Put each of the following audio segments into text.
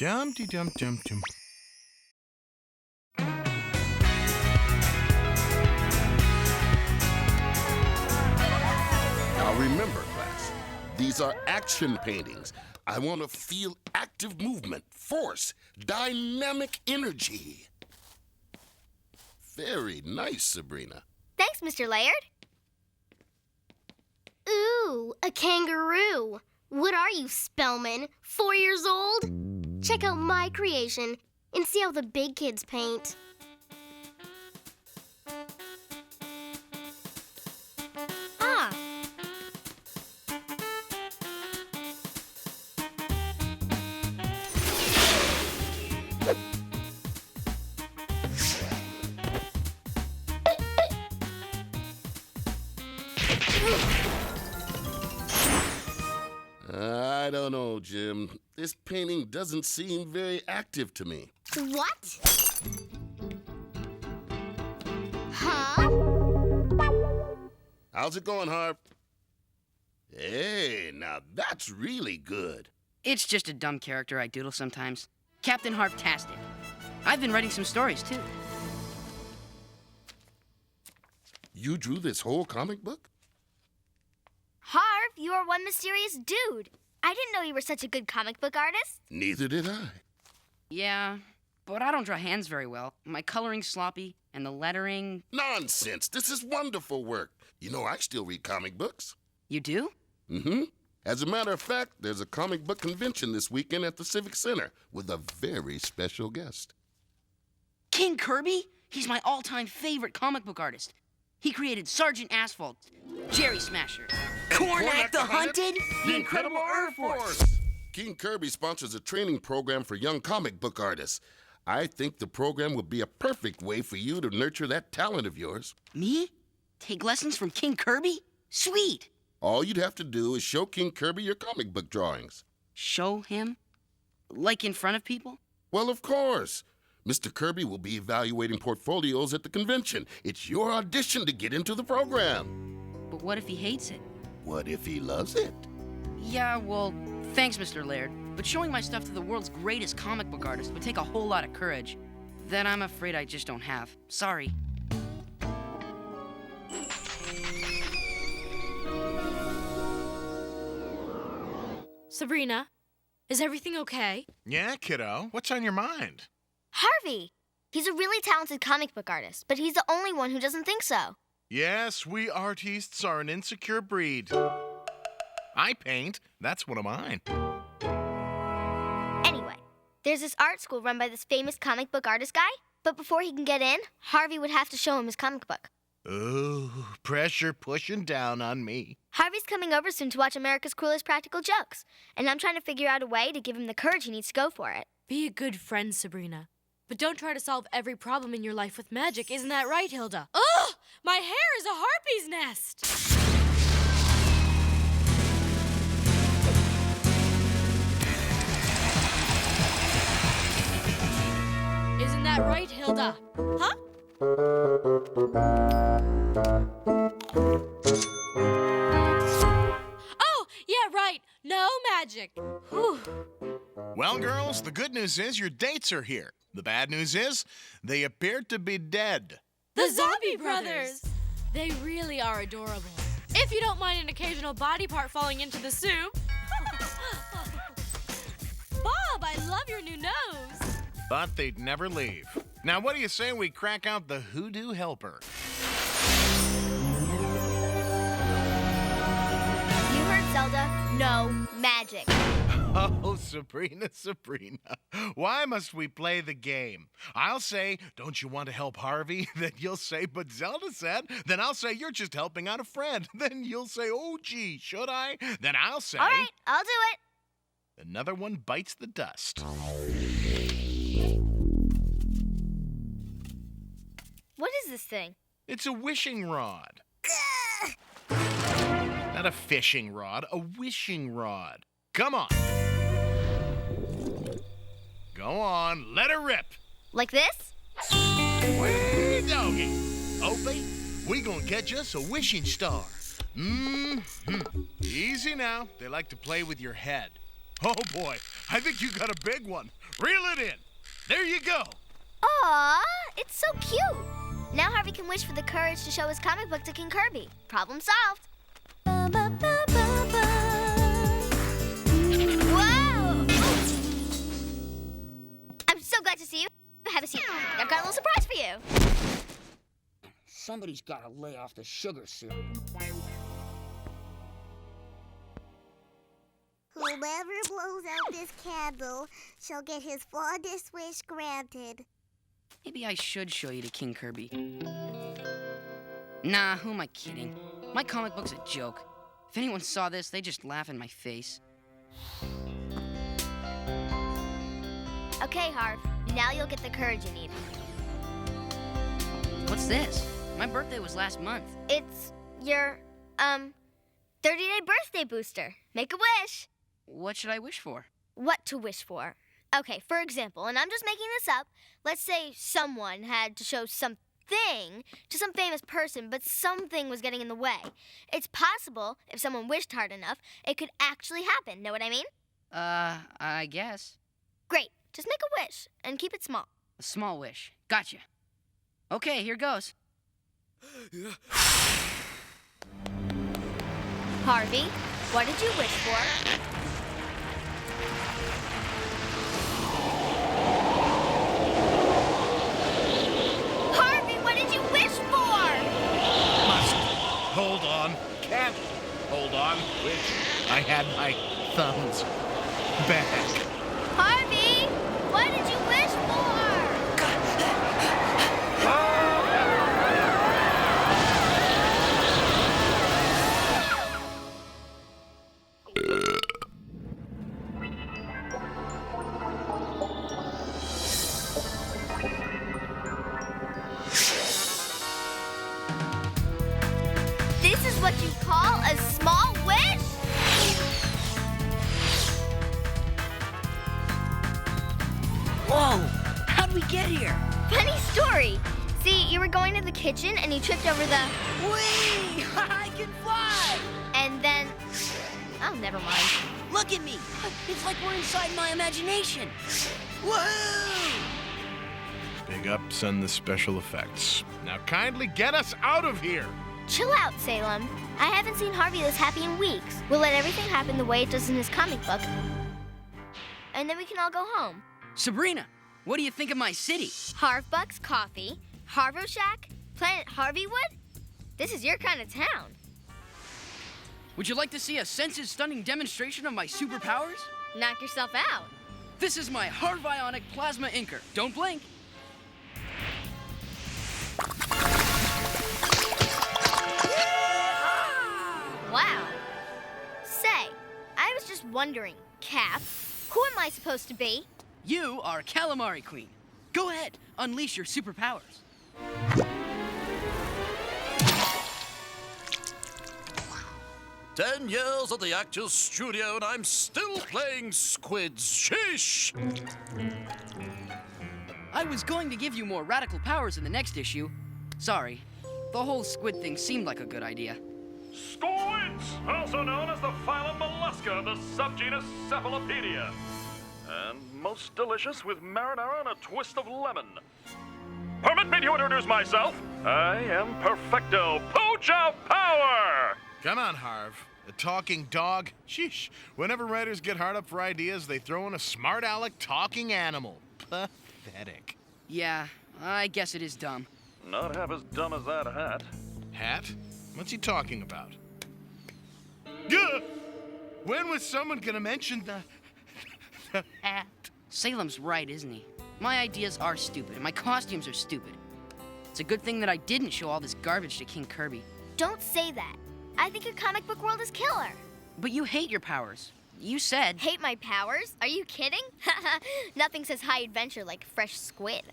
Dum-de-dum-dum-dum. Now remember, class, these are action paintings. I want to feel active movement, force, dynamic energy. Very nice, Sabrina. Thanks, Mr. Laird. Ooh, a kangaroo. What are you, Spellman? 4 years old? Check out my creation and see how the big kids paint. Ah. I don't know, Jim. This painting doesn't seem very active to me. What? Huh? How's it going, Harv? Hey, now that's really good. It's just a dumb character I doodle sometimes. Captain Harvtastic. I've been writing some stories, too. You drew this whole comic book? Harv, you are one mysterious dude. I didn't know you were such a good comic book artist. Neither did I. Yeah, but I don't draw hands very well. My coloring's sloppy, and the lettering... Nonsense. This is wonderful work. You know, I still read comic books. You do? Mm-hmm. As a matter of fact, there's a comic book convention this weekend at the Civic Center with a very special guest. King Kirby? He's my all-time favorite comic book artist. He created Sergeant Asphalt, Jerry Smasher, Cornac the Hunted, the Incredible Earth Force. King Kirby sponsors a training program for young comic book artists. I think the program would be a perfect way for you to nurture that talent of yours. Me? Take lessons from King Kirby? Sweet. All you'd have to do is show King Kirby your comic book drawings. Show him? Like in front of people? Well, of course. Mr. Kirby will be evaluating portfolios at the convention. It's your audition to get into the program. But what if he hates it? What if he loves it? Yeah, well, thanks, Mr. Laird. But showing my stuff to the world's greatest comic book artist would take a whole lot of courage. That I'm afraid I just don't have. Sorry. Sabrina, is everything okay? Yeah, kiddo. What's on your mind? Harvey! He's a really talented comic book artist, but he's the only one who doesn't think so. Yes, we artists are an insecure breed. I paint. That's one of mine. Anyway, there's this art school run by this famous comic book artist guy, but before he can get in, Harvey would have to show him his comic book. Ooh, pressure pushing down on me. Harvey's coming over soon to watch America's Cruelest Practical Jokes, and I'm trying to figure out a way to give him the courage he needs to go for it. Be a good friend, Sabrina. But don't try to solve every problem in your life with magic, isn't that right, Hilda? Ugh! My hair is a harpy's nest! Isn't that right, Hilda? Huh? Oh, yeah, right. No magic. Whew. Well, girls, the good news is your dates are here. The bad news is they appear to be dead. The Zombie Brothers! They really are adorable. If you don't mind an occasional body part falling into the soup. Bob, I love your new nose. But they'd never leave. Now, what do you say we crack out the Hoodoo Helper? You heard Zelda? No magic. Oh, Sabrina, why must we play the game? I'll say, don't you want to help Harvey? Then you'll say, but Zelda said. Then I'll say, you're just helping out a friend. Then you'll say, oh, gee, should I? Then I'll say... All right, I'll do it. Another one bites the dust. What is this thing? It's a wishing rod. Not a fishing rod, a wishing rod. Come on. Go on, let her rip. Like this? Way doggy. Opie, we gonna get us a wishing star. Easy now. They like to play with your head. Oh boy, I think you got a big one. Reel it in. There you go. Aw, it's so cute. Now Harvey can wish for the courage to show his comic book to King Kirby. Problem solved. Whoa! I'm so glad to see you. Have a seat. I've got a little surprise for you. Somebody's got to lay off the sugar syrup. Whoever blows out this candle shall get his fondest wish granted. Maybe I should show you to King Kirby. Nah, who am I kidding? My comic book's a joke. If anyone saw this, they'd just laugh in my face. Okay, Harv. Now you'll get the courage you need. What's this? My birthday was last month. It's your, 30-day birthday booster. Make a wish. What should I wish for? What to wish for. Okay, for example, and I'm just making this up, let's say someone had to show something to some famous person, but something was getting in the way. It's possible, if someone wished hard enough, it could actually happen. Know what I mean? I guess. Great. Just make a wish and keep it small. A small wish. Gotcha. Okay, here goes. Harvey, what did you wish for? Harvey, what did you wish for? Must hold on. Can't hold on. Wish I had my thumbs back. Harvey, what did you wish for? This is what you call a small wish? Whoa! How'd we get here? Funny story. See, you were going to the kitchen and you tripped over the... Whee! I can fly! And then... Oh, never mind. Look at me! It's like we're inside my imagination. Woohoo! Big ups on the special effects. Now kindly get us out of here. Chill out, Salem. I haven't seen Harvey this happy in weeks. We'll let everything happen the way it does in his comic book. And then we can all go home. Sabrina, what do you think of my city? Harvbucks Coffee, Harvo Shack, Planet Harveywood? This is your kind of town. Would you like to see a senses-stunning demonstration of my superpowers? Knock yourself out. This is my Harvionic Plasma Inker. Don't blink. Wow. Say, I was just wondering, Cap, who am I supposed to be? You are Calamari Queen. Go ahead, unleash your superpowers. 10 years at the Actors Studio and I'm still playing squids. Sheesh! I was going to give you more radical powers in the next issue. Sorry. The whole squid thing seemed like a good idea. Squids, also known as the phylum Mollusca, the subgenus Cephalopedia. And most delicious with marinara and a twist of lemon. Permit me to introduce myself. I am Perfecto Pocha Power! Come on, Harv. A talking dog? Sheesh. Whenever writers get hard up for ideas, they throw in a smart aleck talking animal. Pathetic. Yeah, I guess it is dumb. Not half as dumb as that hat. Hat? What's he talking about? Gah! When was someone gonna mention the hat? Salem's right, isn't he? My ideas are stupid, and my costumes are stupid. It's a good thing that I didn't show all this garbage to King Kirby. Don't say that. I think your comic book world is killer. But you hate your powers. You said... Hate my powers? Are you kidding? Nothing says high adventure like fresh squid.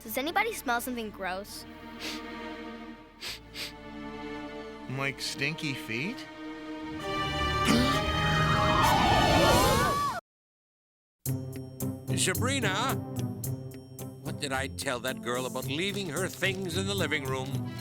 Does anybody smell something gross? Like stinky feet? Sabrina, what did I tell that girl about leaving her things in the living room?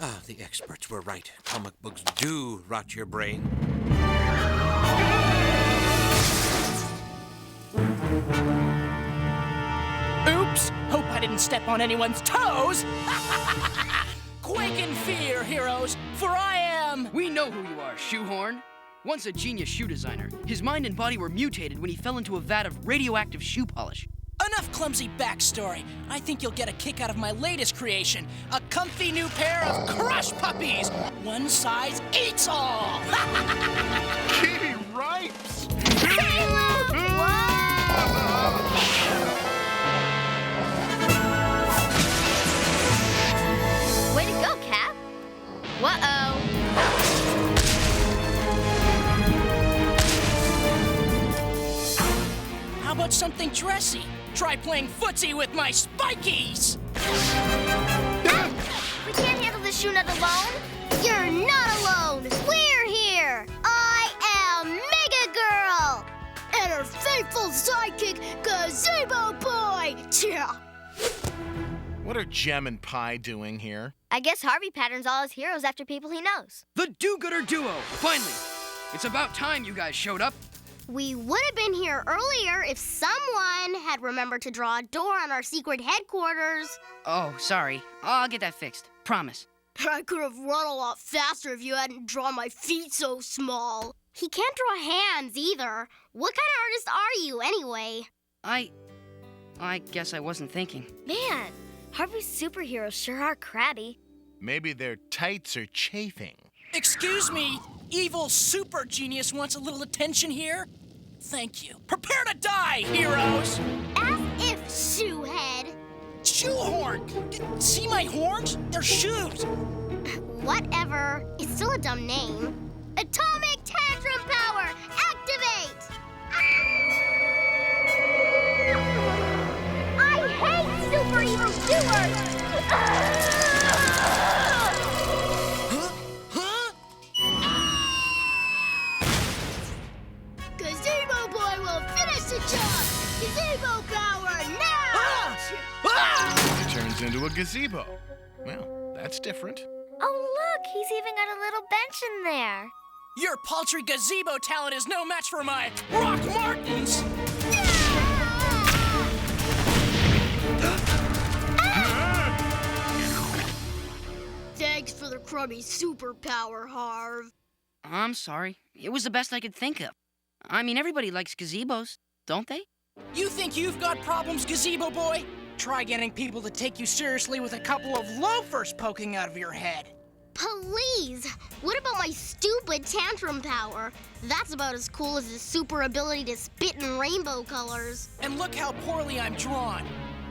Ah, The experts were right. Comic books do rot your brain. Oops! Hope I didn't step on anyone's toes! Quake in fear, heroes, for I am... We know who you are, Shoehorn. Once a genius shoe designer, his mind and body were mutated when he fell into a vat of radioactive shoe polish. Enough clumsy backstory. I think you'll get a kick out of my latest creation, a comfy new pair of crush puppies. One size eats all. Kitty Ripes! Way to go, Cap. Whoa-oh. How about something dressy? Try playing footsie with my spikies. We can't handle the shoe nut alone. You're not alone. We're here. I am Mega Girl. And her faithful sidekick, Gazebo Boy. Yeah. What are Gem and Pie doing here? I guess Harvey patterns all his heroes after people he knows. The do-gooder duo, finally. It's about time you guys showed up. We would have been here earlier if someone had remembered to draw a door on our secret headquarters. Oh, sorry. I'll get that fixed. Promise. I could have run a lot faster if you hadn't drawn my feet so small. He can't draw hands either. What kind of artist are you, anyway? I guess I wasn't thinking. Man, Harvey's superheroes sure are crabby. Maybe their tights are chafing. Excuse me, evil super genius wants a little attention here? Thank you. Prepare to die, heroes! As if, Shoehead. Shoehorn! See my horns? They're shoes! Whatever. It's still a dumb name. Atomic Tantrum Power! Activate! I hate super evil doers! Gazebo Boy will finish the job! Gazebo power now! He turns into a gazebo. Well, that's different. Oh, look, he's even got a little bench in there. Your paltry gazebo talent is no match for my Rock Martins! Thanks for the crummy superpower, Harv. I'm sorry. It was the best I could think of. I mean, everybody likes gazebos, don't they? You think you've got problems, Gazebo Boy? Try getting people to take you seriously with a couple of loafers poking out of your head. Please! What about my stupid tantrum power? That's about as cool as the super ability to spit in rainbow colors. And look how poorly I'm drawn.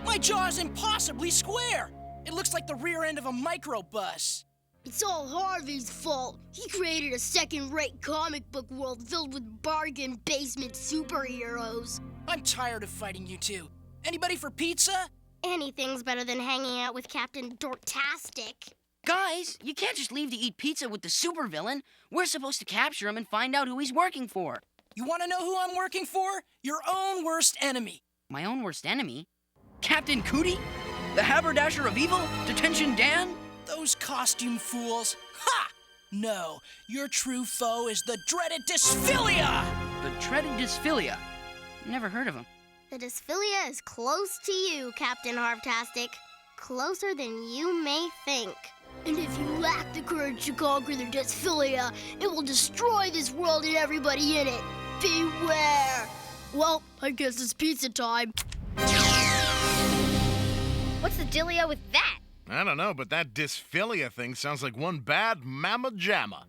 My jaw's impossibly square. It looks like the rear end of a microbus. It's all Harvey's fault. He created a second-rate comic book world filled with bargain basement superheroes. I'm tired of fighting you two. Anybody for pizza? Anything's better than hanging out with Captain Harvtastic. Guys, you can't just leave to eat pizza with the supervillain. We're supposed to capture him and find out who he's working for. You want to know who I'm working for? Your own worst enemy. My own worst enemy? Captain Cootie? The haberdasher of evil? Detention Dan? Those costume fools. Ha! No, your true foe is the dreaded Dysphillia! The dreaded Dysphillia? Never heard of him. The Dysphilia is close to you, Captain Harvtastic. Closer than you may think. And if you lack the courage to conquer the Dysphillia, it will destroy this world and everybody in it. Beware! Well, I guess it's pizza time. What's the dealio with that? I don't know, but that Dysphillia thing sounds like one bad mamma jamma.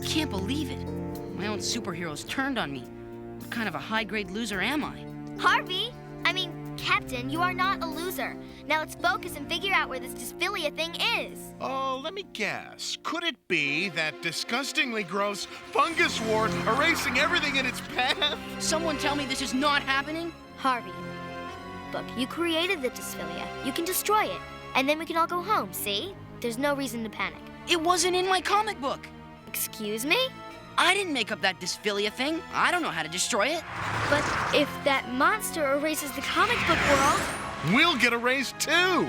Can't believe it. My own superheroes turned on me. What kind of a high-grade loser am I? Captain, you are not a loser. Now let's focus and figure out where this Dysphillia thing is. Oh, let me guess. Could it be that disgustingly gross fungus wart erasing everything in its path? Someone tell me this is not happening? Harvey, look, you created the Dysphillia. You can destroy it, and then we can all go home, see? There's no reason to panic. It wasn't in my comic book. Excuse me? I didn't make up that Dysphillia thing. I don't know how to destroy it. But if that monster erases the comic book world... We'll get erased too!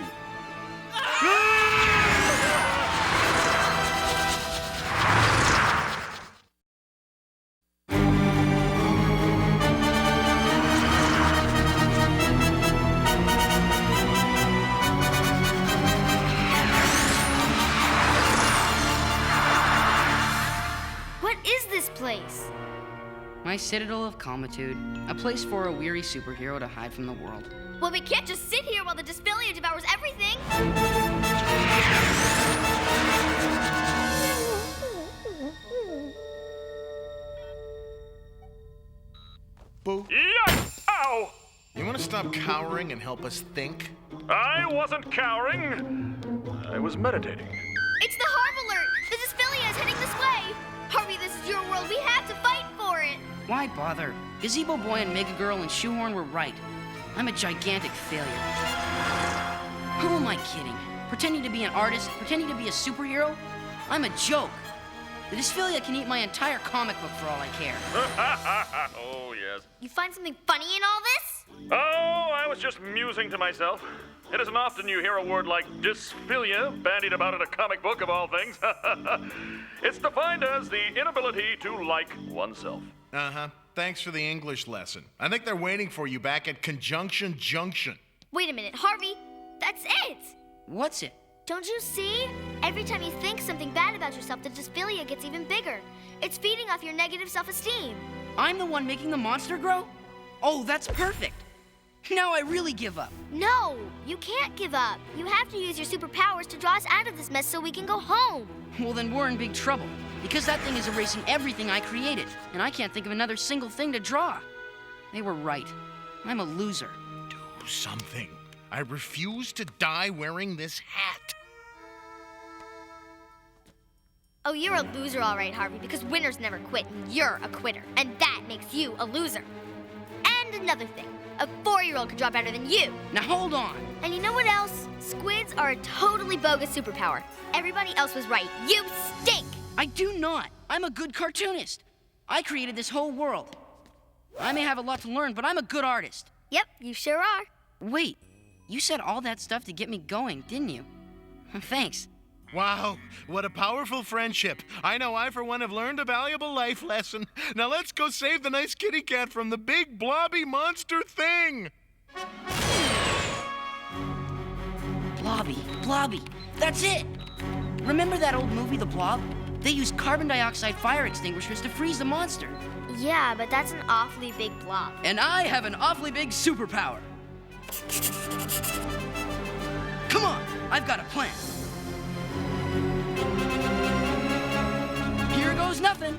this place? My citadel of calmitude, a place for a weary superhero to hide from the world. Well, we can't just sit here while the Dysphillia devours everything. Boo. Yikes! Ow! You want to stop cowering and help us think? I wasn't cowering. I was meditating. It's the Harv alert! The Dysphillia is heading this way! Harvey, this is your world. We have to fight for it! Why bother? Gazebo Boy and Mega Girl and Shoehorn were right. I'm a gigantic failure. Who am I kidding? Pretending to be an artist? Pretending to be a superhero? I'm a joke. The Dysphillia can eat my entire comic book for all I care. Oh, yes. You find something funny in all this? Oh, I was just musing to myself. It isn't often you hear a word like dysphilia bandied about in a comic book of all things. It's defined as the inability to like oneself. Uh-huh. Thanks for the English lesson. I think they're waiting for you back at Conjunction Junction. Wait a minute, Harvey. That's it! What's it? Don't you see? Every time you think something bad about yourself, the Dysphillia gets even bigger. It's feeding off your negative self-esteem. I'm the one making the monster grow? Oh, that's perfect. Now I really give up. No, you can't give up. You have to use your superpowers to draw us out of this mess so we can go home. Well, then we're in big trouble. Because that thing is erasing everything I created. And I can't think of another single thing to draw. They were right. I'm a loser. Do something. I refuse to die wearing this hat. Oh, you're a loser, all right, Harvey, because winners never quit, and you're a quitter. And that makes you a loser. And another thing. A 4-year-old could draw better than you. Now hold on. And you know what else? Squids are a totally bogus superpower. Everybody else was right. You stink! I do not. I'm a good cartoonist. I created this whole world. I may have a lot to learn, but I'm a good artist. Yep, you sure are. Wait, you said all that stuff to get me going, didn't you? Thanks. Wow, what a powerful friendship. I know I, for one, have learned a valuable life lesson. Now let's go save the nice kitty cat from the big blobby monster thing. Blobby, that's it. Remember that old movie, The Blob? They used carbon dioxide fire extinguishers to freeze the monster. Yeah, but that's an awfully big blob. And I have an awfully big superpower. Come on, I've got a plan. Here goes nothing.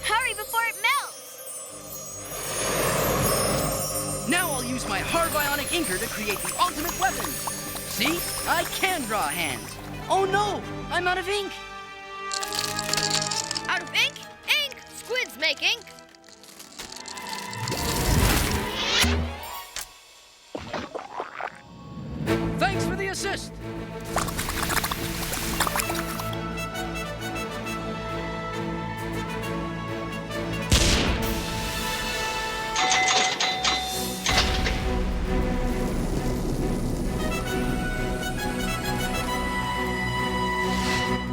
Hurry before it melts! Now I'll use my Harvionic inker to create the ultimate weapon. See? I can draw hands. Oh no! I'm out of ink! Out of ink? Ink! Squids make ink! Thanks for the assist!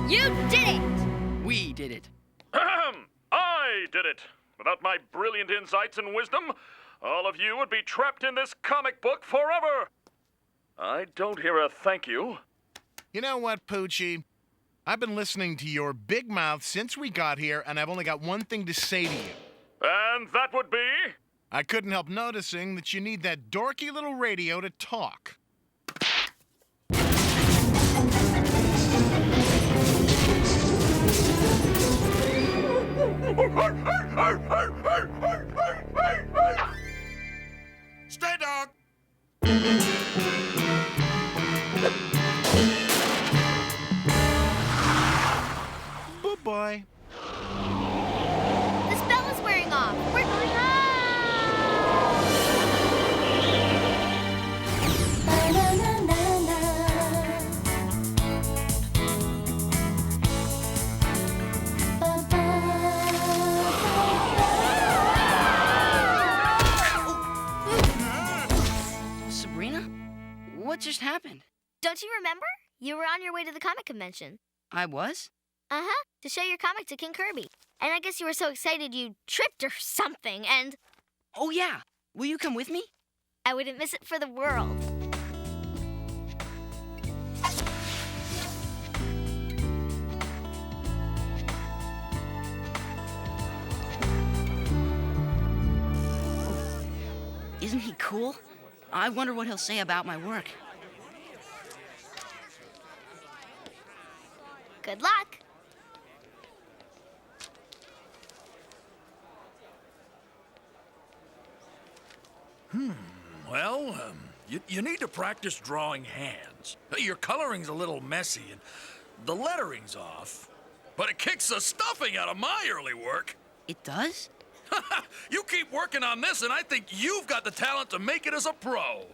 You did it! We did it. I did it. Without my brilliant insights and wisdom, all of you would be trapped in this comic book forever. I don't hear a thank you. You know what, Poochie? I've been listening to your big mouth since we got here, and I've only got one thing to say to you. And that would be? I couldn't help noticing that you need that dorky little radio to talk. Stay, dog. Bye-bye. The spell is wearing off. We're going home! Sabrina? What just happened? Don't you remember? You were on your way to the comic convention. I was? Uh-huh, to show your comic to King Kirby. And I guess you were so excited you tripped or something, and Oh, yeah. Will you come with me? I wouldn't miss it for the world. Isn't he cool? I wonder what he'll say about my work. Good luck. Well, you need to practice drawing hands. Your coloring's a little messy and the lettering's off. But it kicks the stuffing out of my early work. It does? You keep working on this, and I think you've got the talent to make it as a pro.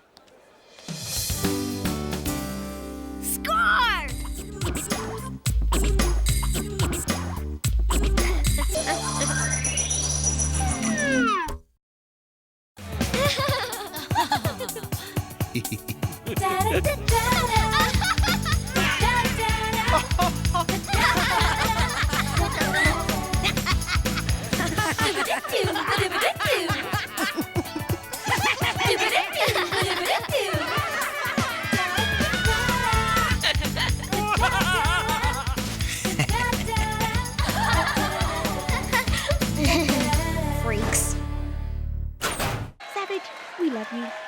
Score! Freaks. Savage, we love you.